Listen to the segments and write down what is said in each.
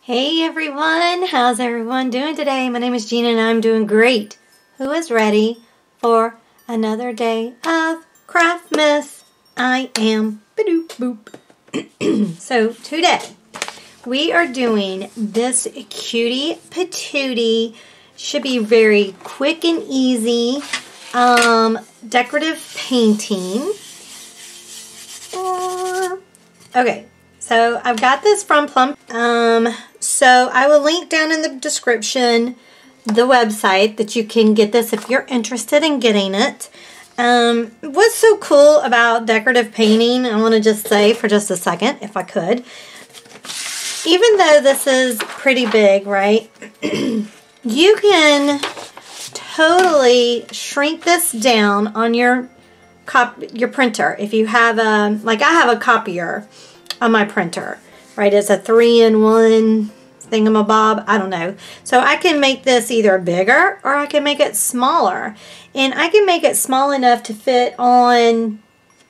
Hey everyone, how's everyone doing today? My name is Gina and I'm doing great. Who is ready for another day of Craftmas? I am. Ba-doop boop. So today we are doing this cutie patootie. Should be very quick and easy decorative painting. Okay. So I've got this from Plum. So I will link down in the description the website that you can get this if you're interested in getting it. What's so cool about decorative painting, I want to just say for just a second, if I could. Even though this is pretty big, right? You can totally shrink this down on your printer. If you have a, like I have a copier on my printer, right? It's a 3-in-1 thingamabob. I don't know. So I can make this either bigger or I can make it smaller. And I can make it small enough to fit on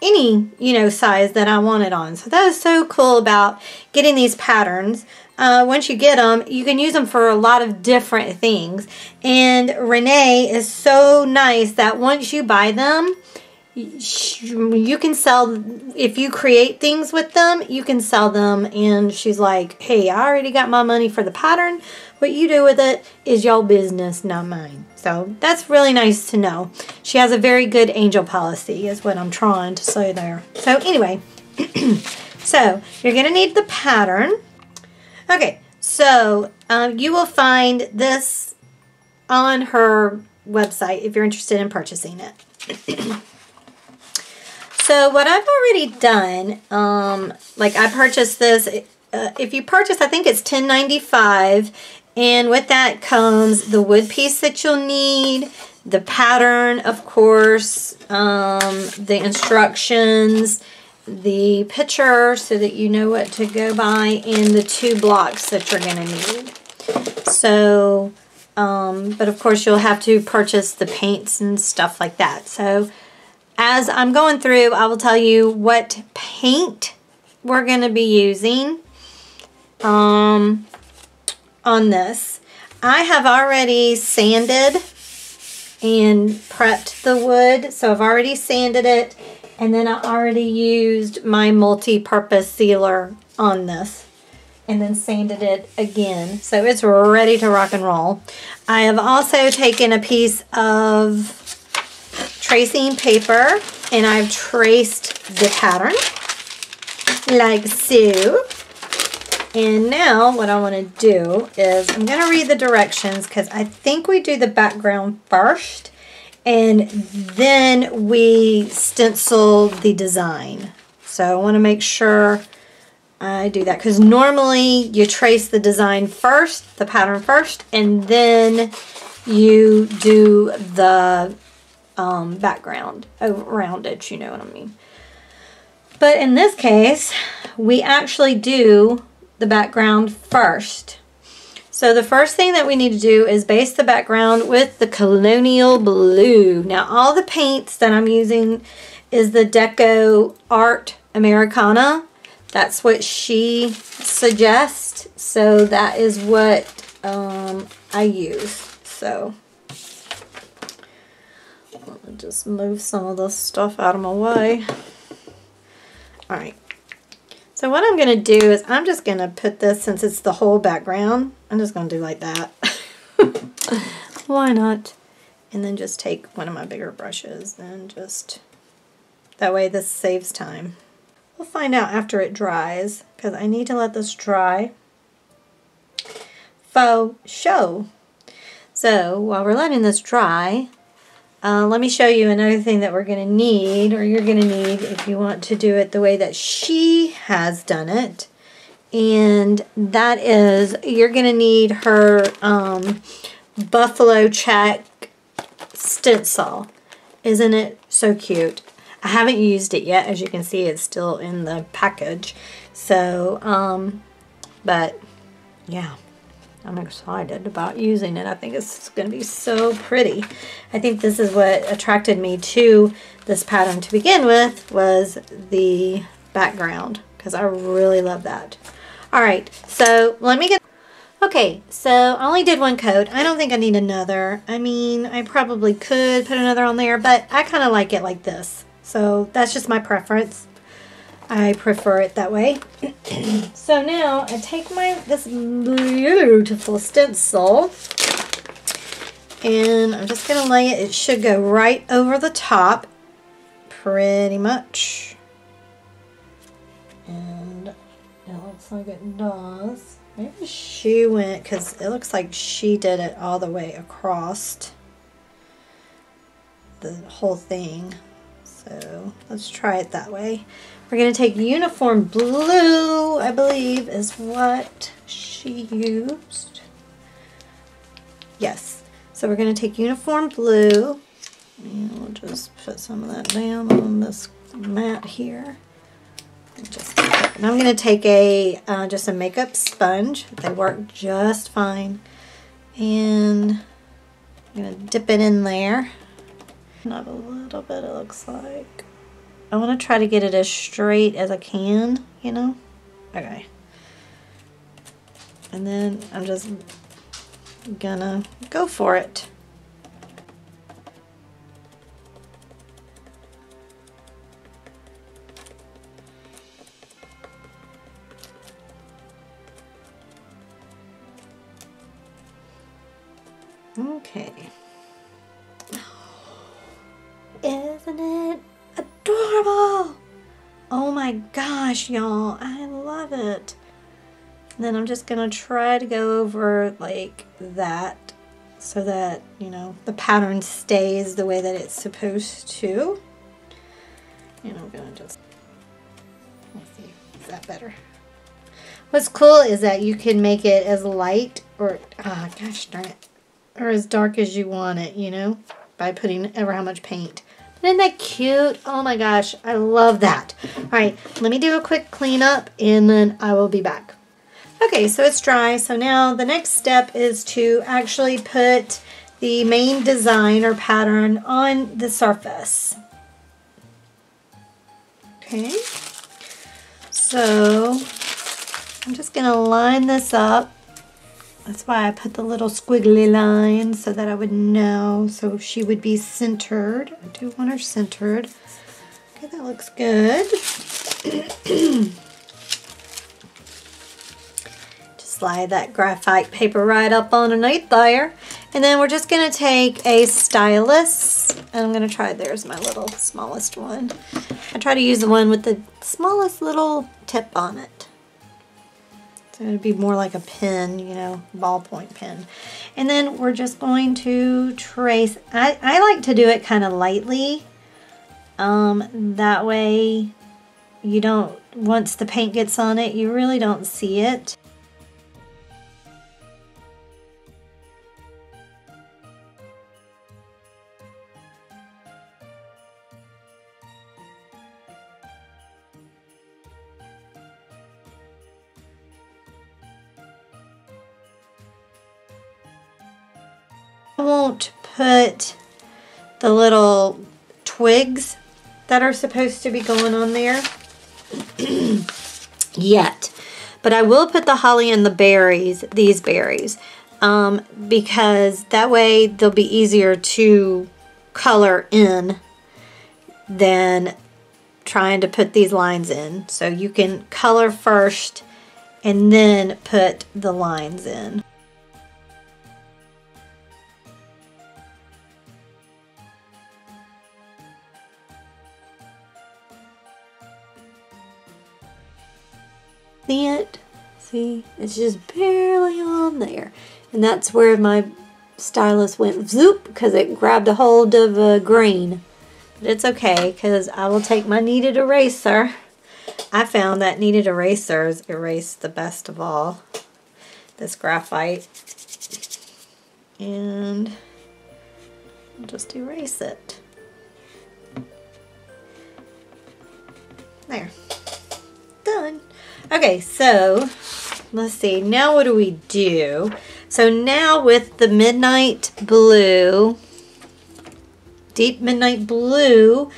any, size that I want it on. So that is so cool about getting these patterns. Once you get them, you can use them for a lot of different things. And Renee is so nice that once you buy them, you can sell, if you create things with them, you can sell them. And she's like, hey, I already got my money for the pattern. What you do with it is your business, not mine. So that's really nice to know. She has a very good angel policy is what I'm trying to say there. So anyway, so you're going to need the pattern. Okay, so you will find this on her website if you're interested in purchasing it. So what I've already done, like I purchased this, if you purchase, I think it's $10.95, and with that comes the wood piece that you'll need, the pattern, of course, the instructions, the picture so that you know what to go by, and the 2 blocks that you're going to need. So, but of course you'll have to purchase the paints and stuff like that. So as I'm going through, I will tell you what paint we're going to be using on this. I have already sanded and prepped the wood, so I've already sanded it, and then I already used my multi-purpose sealer on this and then sanded it again, so it's ready to rock and roll. I have also taken a piece of tracing paper and I've traced the pattern like so. And now what I want to do is I'm going to read the directions because I think we do the background first and then we stencil the design. So I want to make sure I do that because normally you trace the design first, the pattern first, and then you do the background around it, you know what I mean. But in this case, we actually do the background first. So the first thing that we need to do is base the background with the Colonial Blue. Now all the paints that I'm using is the Deco Art Americana. That's what she suggests. So that is what I use. So let me just move some of this stuff out of my way. Alright. So what I'm going to do is I'm just going to put this, since it's the whole background, I'm just going to do like that. Why not? And then just take one of my bigger brushes and just, that way this saves time. We'll find out after it dries, because I need to let this dry. Faux show. So while we're letting this dry, let me show you another thing that we're going to need, or you're going to need if you want to do it the way that she has done it. And that is, you're going to need her buffalo check stencil. Isn't it so cute? I haven't used it yet. As you can see, it's still in the package. So, but yeah. I'm excited about using it. I think it's going to be so pretty. I think this is what attracted me to this pattern to begin with, was the background, because I really love that. All right, so let me get... Okay, so I only did one coat. I don't think I need another. I mean, I probably could put another on there, but I kind of like it like this. So that's just my preference. I prefer it that way. So now I take this beautiful stencil and I'm just going to lay it. It should go right over the top pretty much. And it looks like it does. Maybe she went, because it looks like she did it all the way across the whole thing. So let's try it that way. We're going to take uniform blue, I believe is what she used. Yes. So we're going to take uniform blue. And we'll just put some of that down on this mat here. And I'm going to take just a makeup sponge. They work just fine. And I'm going to dip it in there. Not a little bit, it looks like. I want to try to get it as straight as I can, you know? Okay. And then I'm just gonna go for it. Okay. Isn't it adorable? Oh my gosh, y'all. I love it. And then I'm just going to try to go over like that so that, you know, the pattern stays the way that it's supposed to. And I'm going to just, let's see, is that better? What's cool is that you can make it as light or, gosh darn it, or as dark as you want it, you know, by putting ever how much paint. Isn't that cute? Oh my gosh, I love that. All right, let me do a quick cleanup and then I will be back. Okay, so it's dry. So now the next step is to actually put the main design or pattern on the surface. Okay, so I'm just gonna line this up. That's why I put the little squiggly lines so that I would know. So she would be centered. I do want her centered. Okay, that looks good. Just slide that graphite paper right up underneath there. And then we're just going to take a stylus. And I'm going to try, there's my little smallest one. I try to use the one with the smallest little tip on it. So it would be more like a pen, you know, ballpoint pen. And then we're just going to trace. I like to do it kind of lightly. That way you don't, once the paint gets on it, you really don't see it. I won't put the little twigs that are supposed to be going on there yet, but I will put the holly and the berries, these berries, because that way they'll be easier to color in than trying to put these lines in. So you can color first and then put the lines in. See, it's just barely on there, and that's where my stylus went zoop because it grabbed a hold of green. But it's okay because I will take my kneaded eraser. I found that kneaded erasers erase the best of all, this graphite, and I'll just erase it. There, done. Okay, so let's see, now what do we do? So now with the midnight blue, deep midnight blue,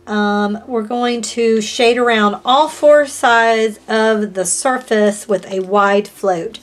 we're going to shade around all four sides of the surface with a wide float.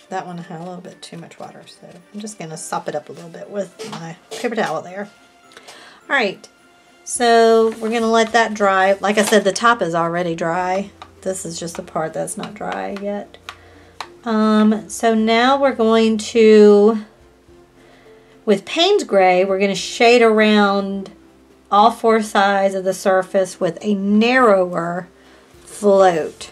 that one had a little bit too much water, so I'm just going to sop it up a little bit with my paper towel there. All right, so we're going to let that dry. Like I said, the top is already dry. This is just the part that's not dry yet. So now we're going to, with Payne's Gray, we're going to shade around all four sides of the surface with a narrower float.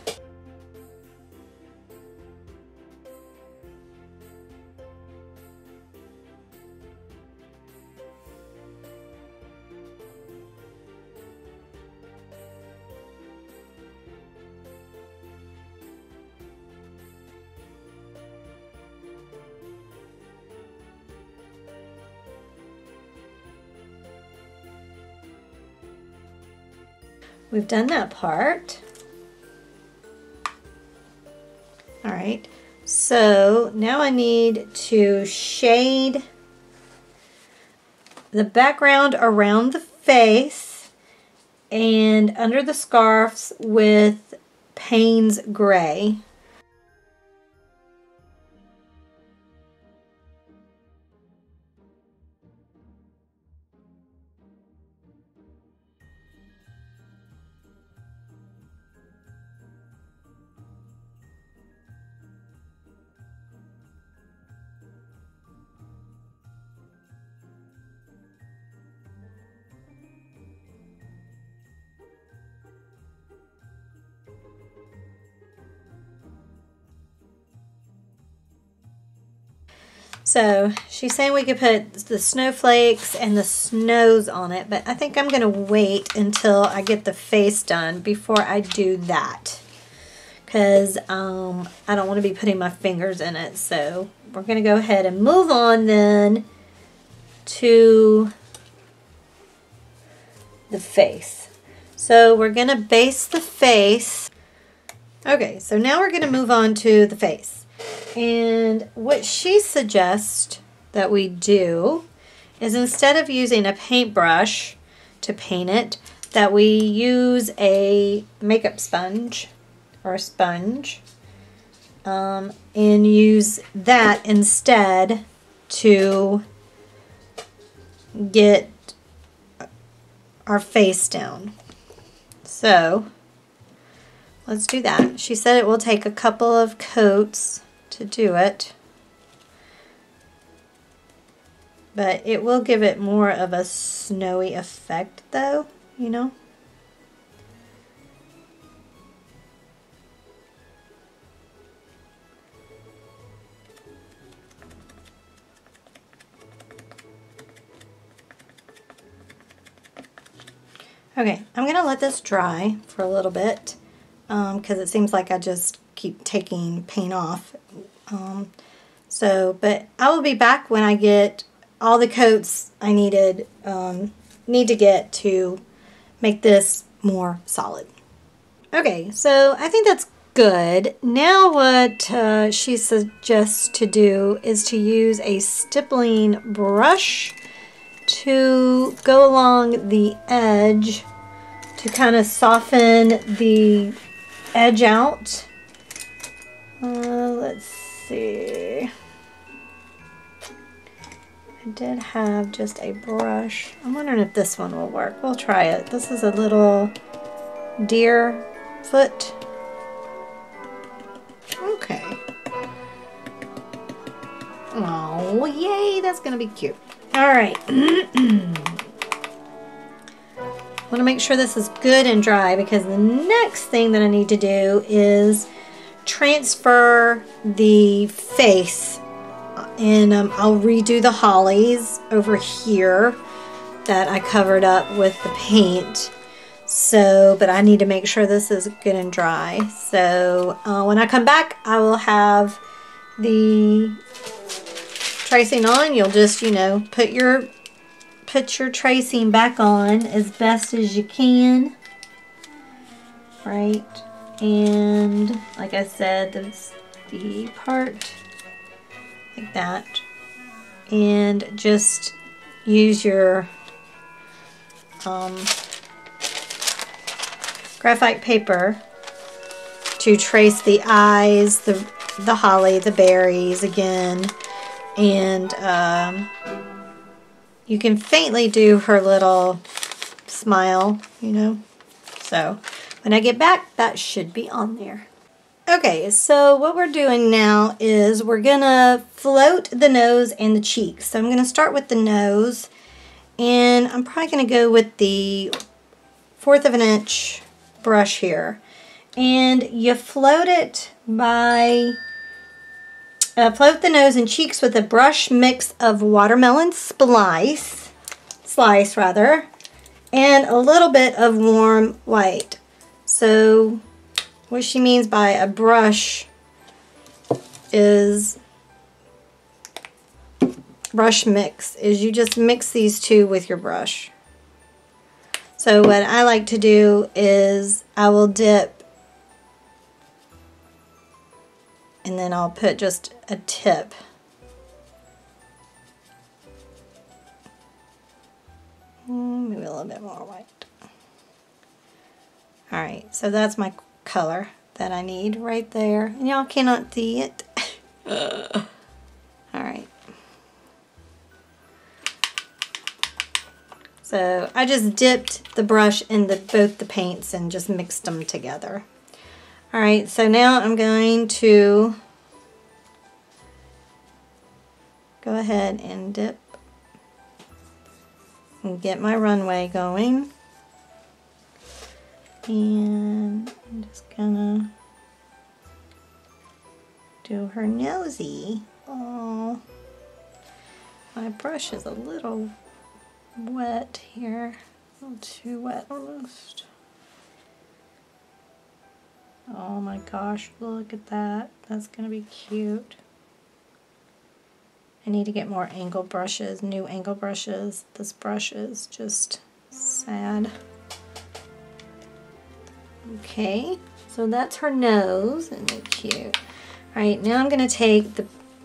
We've done that part. All right, so now I need to shade the background around the face and under the scarves with Payne's Gray. So she's saying we could put the snowflakes and the snows on it, but I think I'm going to wait until I get the face done before I do that, because I don't want to be putting my fingers in it. So we're going to go ahead and move on then to the face. So we're going to base the face. Okay, so now we're going to move on to the face. And what she suggests that we do is, instead of using a paintbrush to paint it, that we use a makeup sponge or a sponge and use that instead to get our face down. So let's do that. She said it will take a couple of coats to do it, but it will give it more of a snowy effect though, you know. Okay, I'm gonna let this dry for a little bit because it seems like I just keep taking paint off. But I will be back when I get all the coats I need to get to make this more solid. Okay, so I think that's good. Now what she suggests to do is to use a stippling brush to go along the edge to kind of soften the edge out. Let's see. I did have just a brush. I'm wondering if this one will work. We'll try it. This is a little deer foot. Okay. Oh, yay, that's gonna be cute. All right. I want to make sure this is good and dry, because the next thing that I need to do is transfer the face, and I'll redo the hollies over here that I covered up with the paint. So, but I need to make sure this is good and dry. So when I come back, I will have the tracing on. You'll just, you know, put your tracing back on as best as you can, right? And like I said, that's the part like that, and just use your graphite paper to trace the eyes, the the holly, the berries again, and you can faintly do her little smile, you know. So when I get back, that should be on there. Okay, so what we're doing now is we're gonna float the nose and the cheeks. So I'm gonna start with the nose, and I'm probably gonna go with the 1/4 of an inch brush here. And you float it by, float the nose and cheeks with a brush mix of watermelon slice, and a little bit of warm white. So what she means by a brush is, brush mix, is you just mix these two with your brush. So what I like to do is I will dip, and then I'll put just a tip. Maybe a little bit more white. Alright, so that's my color that I need right there. And y'all cannot see it. Alright. So I just dipped the brush in both the paints and just mixed them together. Alright, so now I'm going to go ahead and dip and get my runway going. And I'm just gonna do her nosy. Oh, my brush is a little wet here. A little too wet almost. Oh my gosh, look at that. That's gonna be cute. I need to get more angle brushes, new angle brushes. This brush is just sad. Okay, so that's her nose. Isn't it cute? Alright, now I'm gonna take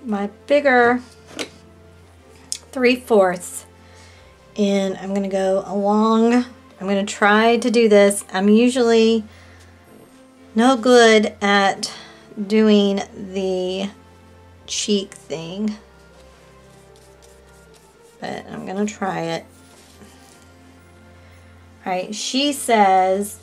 my bigger 3/4 and I'm gonna go along. I'm gonna try to do this. I'm usually no good at doing the cheek thing, but I'm gonna try it. Alright, she says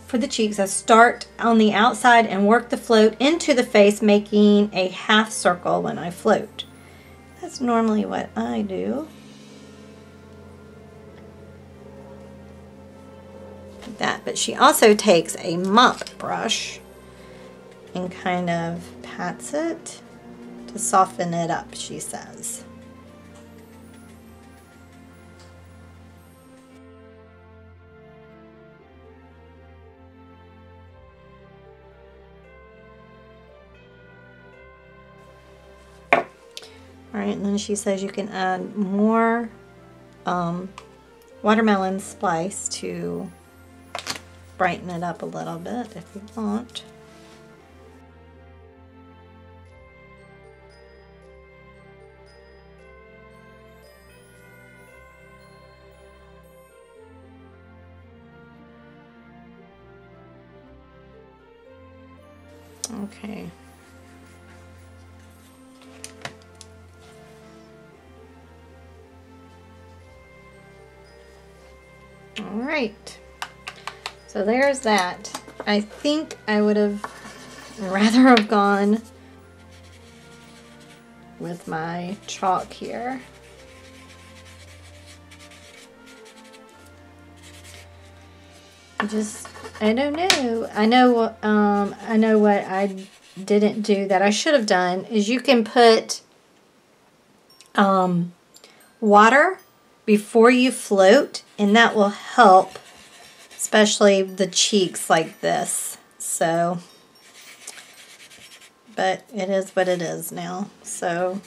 for the cheeks, I start on the outside and work the float into the face, making a half circle when I float. That's normally what I do. Like that. But she also takes a mop brush and kind of pats it to soften it up, she says. Alright, and then she says you can add more watermelon slice to brighten it up a little bit if you want. Okay. Alright, so there's that. I think I would have rather have gone with my chalk here. I don't know. I know what I didn't do that I should have done is you can put water before you float, and that will help, especially the cheeks like this. So, but it is what it is now. So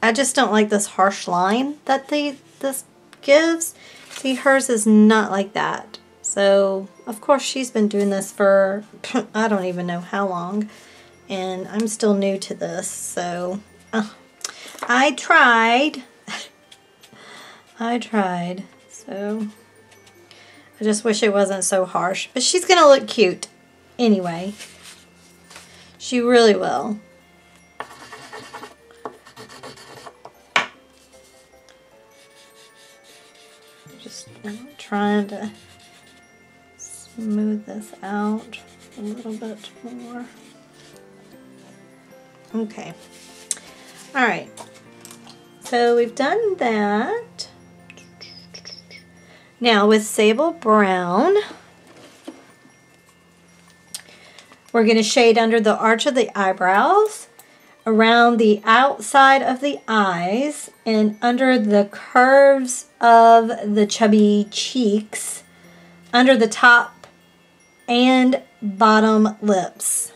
I just don't like this harsh line that this gives. See, hers is not like that. So of course she's been doing this for I don't even know how long, and I'm still new to this. So I tried. I tried. So I just wish it wasn't so harsh. But she's going to look cute anyway. She really will. Just trying to smooth this out a little bit more. Okay. All right. So we've done that. Now with Sable Brown, we're going to shade under the arch of the eyebrows, around the outside of the eyes, and under the curves of the chubby cheeks, under the top and bottom lips.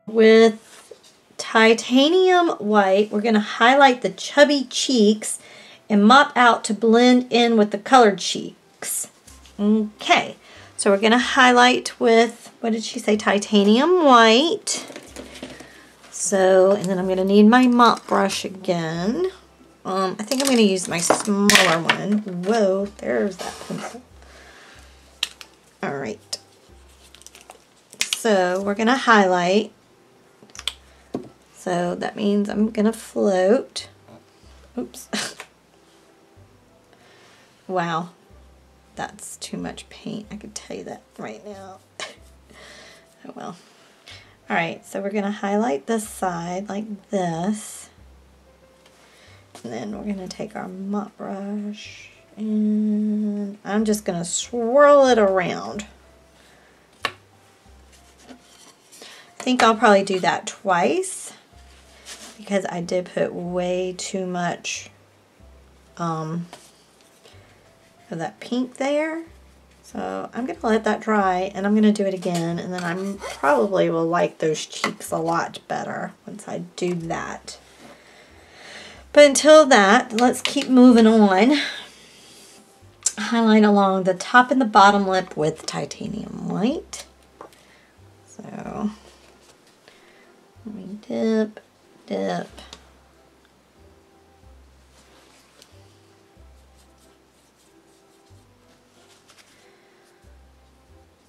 With titanium white, we're going to highlight the chubby cheeks and mop out to blend in with the colored cheeks. Okay, so we're going to highlight with, what did she say, titanium white. So, and then I'm going to need my mop brush again. I think I'm going to use my smaller one. Whoa, there's that pencil. All right. So we're going to highlight. So that means I'm going to float. Oops. Wow. That's too much paint. I could tell you that right now. Oh well. Alright, so we're going to highlight this side like this. And then we're going to take our mop brush and I'm just going to swirl it around. I think I'll probably do that twice because I did put way too much of that pink there. So I'm going to let that dry and I'm going to do it again, and then I probably will like those cheeks a lot better once I do that. But until that, let's keep moving on. Highlight along the top and the bottom lip with titanium white. So let me dip, dip.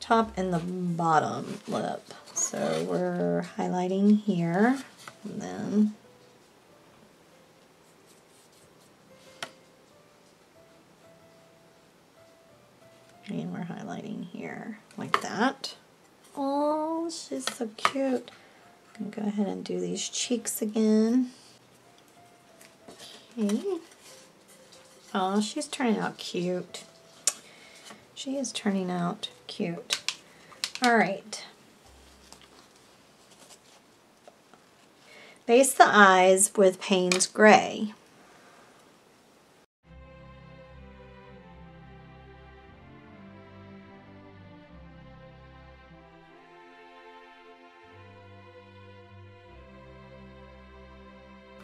Top and the bottom lip. So we're highlighting here, and then we're highlighting here like that. Oh, she's so cute. I'm gonna go ahead and do these cheeks again. Okay. Oh, she's turning out cute. She is turning out cute. All right. Base the eyes with Payne's Gray.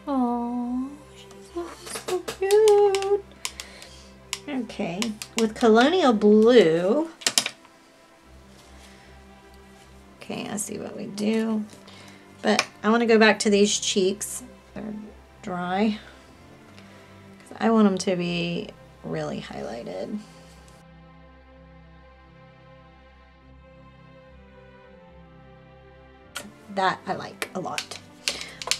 Oh, she's so cute. Okay, with Colonial Blue. Okay, I see what we do. But I want to go back to these cheeks. They're dry. 'Cause I want them to be really highlighted. That I like a lot.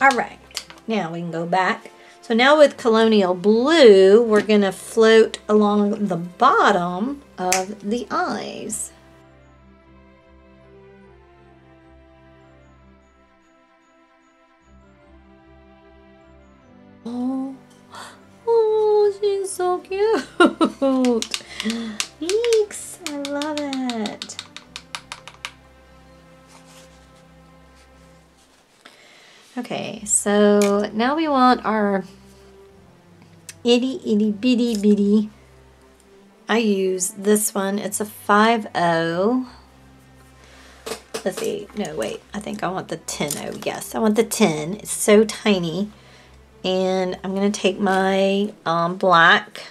All right, now we can go back. So now with Colonial Blue, we're going to float along the bottom of the eyes. Oh, she's so cute. Eeks, I love it. Okay, so now we want our itty bitty. I use this one. It's a 5.0. Let's see. No, wait. I think I want the 10.0. Yes, I want the 10. It's so tiny. And I'm going to take my black.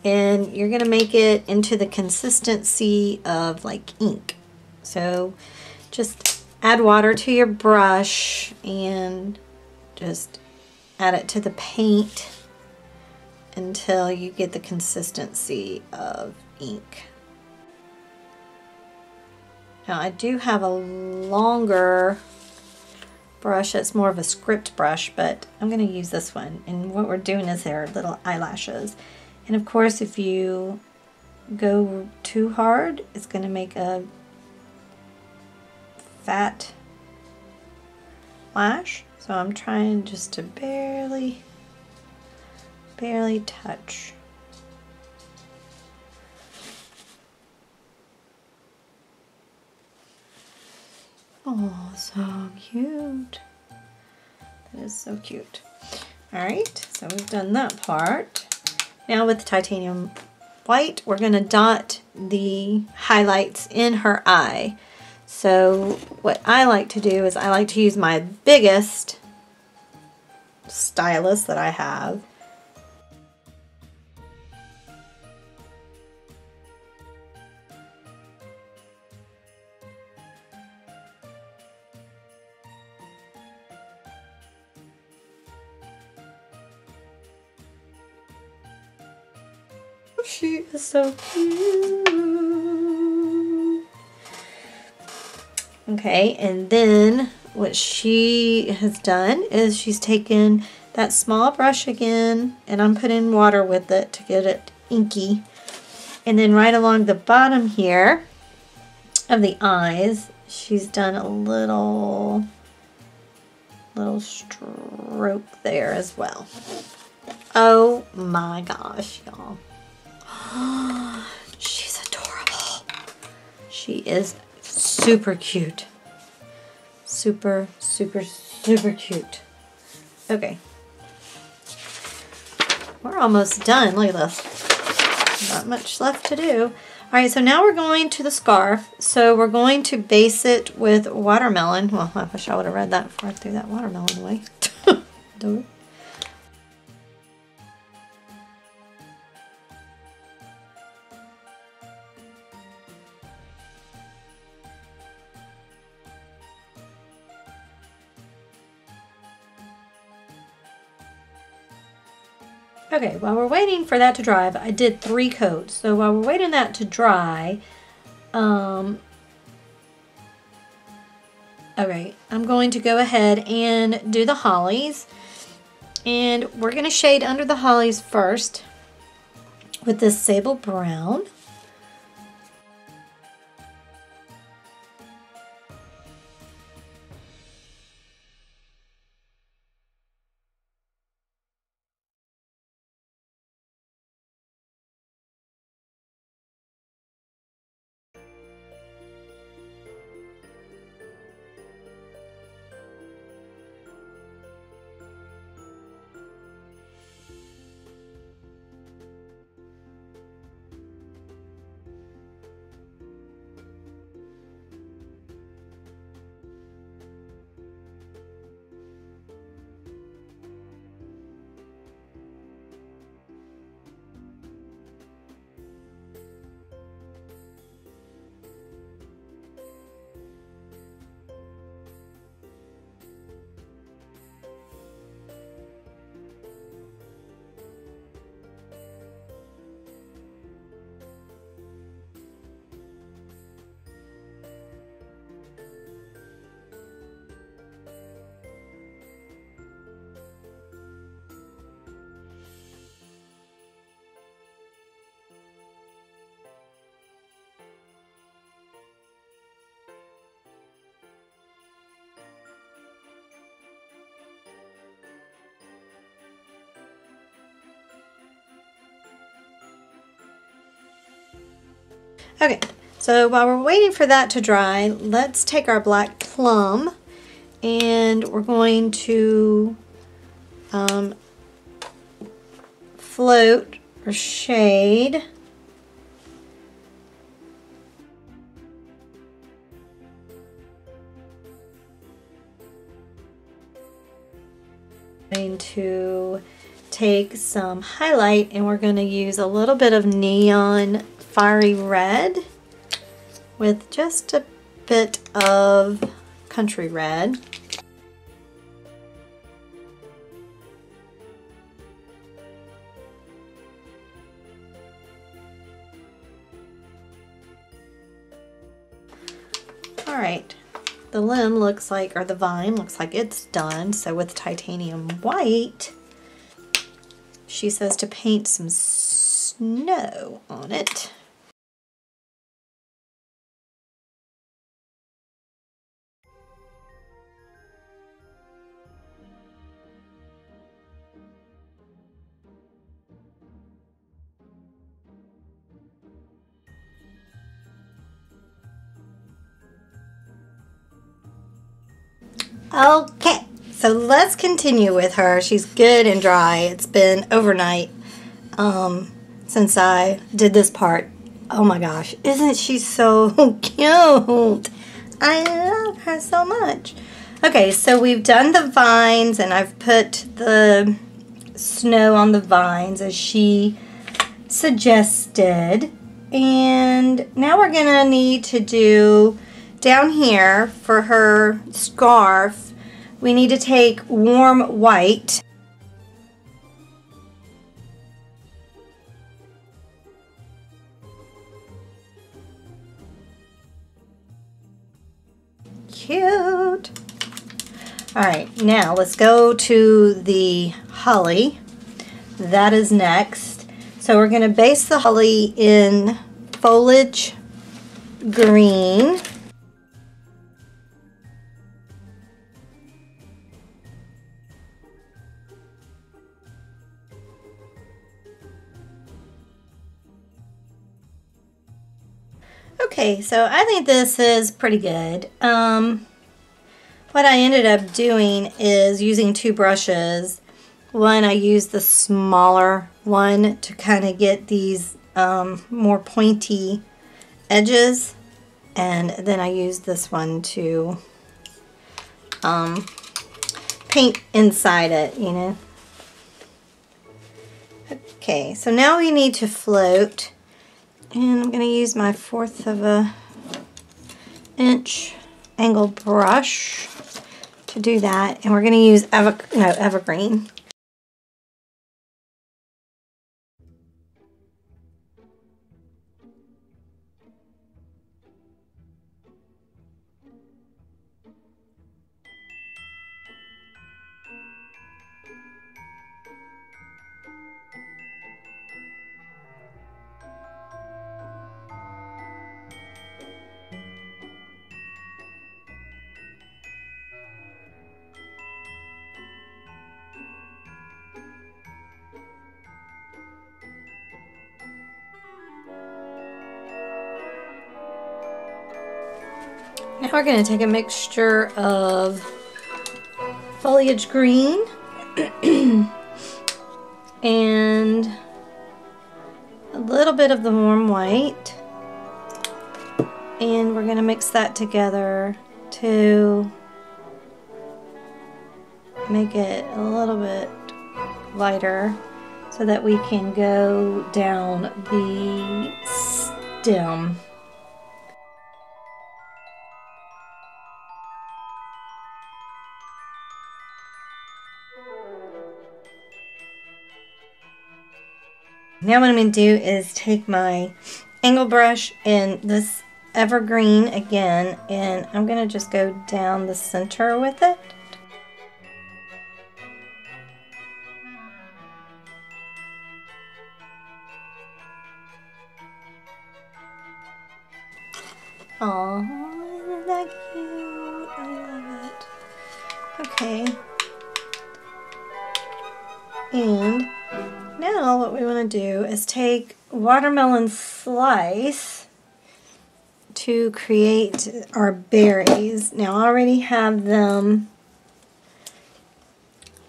And you're going to make it into the consistency of like ink. So just add water to your brush and just add it to the paint until you get the consistency of ink. Now I do have a longer brush. It's more of a script brush, but I'm going to use this one. And what we're doing is there are little eyelashes. And of course, if you go too hard, it's going to make a fat lash. So I'm trying just to barely touch. Oh, so cute. That is so cute. Alright, so we've done that part. Now with titanium white, we're going to dot the highlights in her eye. So what I like to do is I like to use my biggest stylus that I have. She is so cute. Okay, and then what she has done is she's taken that small brush again, and I'm putting water with it to get it inky. And then right along the bottom here of the eyes, she's done a little stroke there as well. Oh my gosh, y'all. She's adorable. She is super cute. Super cute. Okay. We're almost done. Look at this. Not much left to do. Alright, so now we're going to the scarf. So we're going to base it with watermelon. Well, I wish I would have read that before I threw that watermelon away. Don't. Okay, while we're waiting for that to dry, I did 3 coats. So while we're waiting that to dry, okay, I'm going to go ahead and do the hollies. And we're going to shade under the hollies first with this sable brown. Okay, so while we're waiting for that to dry, let's take our black plum and we're going to float or shade going to take some highlight and we're going to use a little bit of neon fiery red with just a bit of country red. All right. The limb looks like, or the vine looks like it's done. So with titanium white, she says to paint some snow on it. Okay, so let's continue with her. She's good and dry. It's been overnight since I did this part. Oh my gosh, isn't she so cute? I love her so much. Okay, so we've done the vines and I've put the snow on the vines as she suggested. And now we're gonna need to do down here for her scarf, we need to take warm white. Cute. All right, now let's go to the holly. That is next. So we're going to base the holly in foliage green. Okay, so I think this is pretty good. What I ended up doing is using two brushes. One, I used the smaller one to kind of get these more pointy edges, and then I used this one to paint inside it, you know. Okay, so now we need to float. And I'm going to use my 1/4 of an inch angle brush to do that. And we're going to use evergreen. Now we're going to take a mixture of foliage green and a little bit of the warm white, and we're going to mix that together to make it a little bit lighter so that we can go down the stem. Now what I'm going to do is take my angle brush and this evergreen again, and I'm going to just go down the center with it. Oh, isn't that cute? I love it. Okay. And now what we want to do is take watermelon slice to create our berries. Now I already have them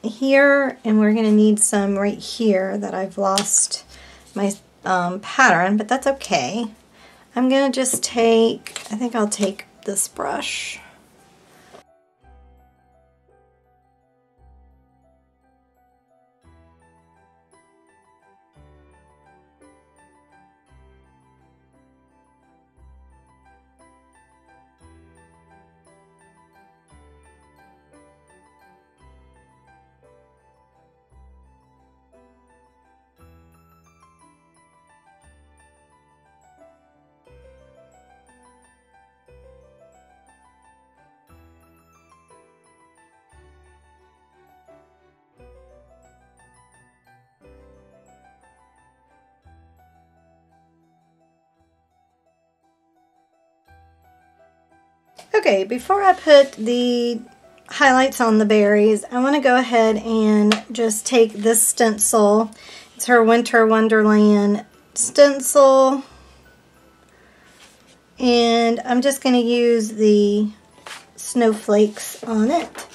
here, and we're going to need some right here that I've lost my pattern, but that's okay. I'm going to just take, I think I'll take this brush. Okay, before I put the highlights on the berries, I want to go ahead and just take this stencil. It's her Winter Wonderland stencil. And I'm just going to use the snowflakes on it.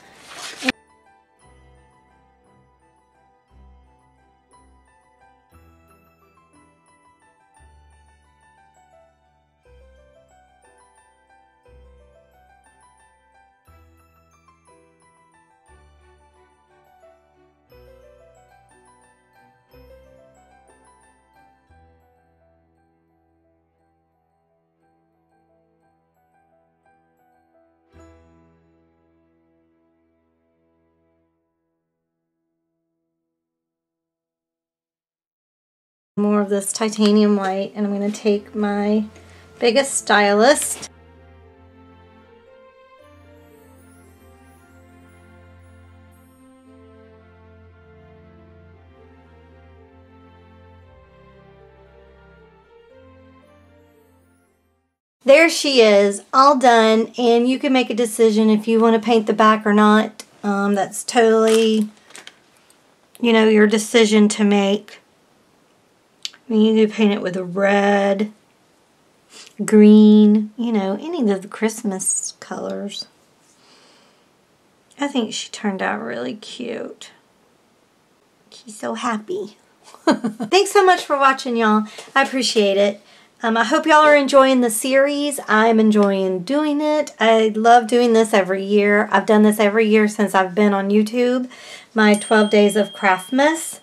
More of this titanium white, and I'm going to take my biggest stylist. There she is, all done, and you can make a decision if you want to paint the back or not. That's totally, you know, your decision to make. I mean, you could paint it with a red, green, you know, any of the Christmas colors. I think she turned out really cute. She's so happy. Thanks so much for watching, y'all. I appreciate it. I hope y'all are enjoying the series. I'm enjoying doing it. I love doing this every year. I've done this every year since I've been on YouTube, my 12 days of Craftmas.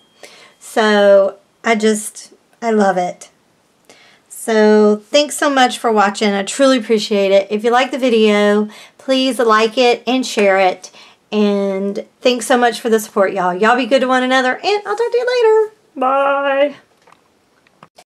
So I love it. So thanks so much for watching. I truly appreciate it. If you like the video, please like it and share it. And thanks so much for the support, y'all. Y'all be good to one another, and I'll talk to you later. Bye.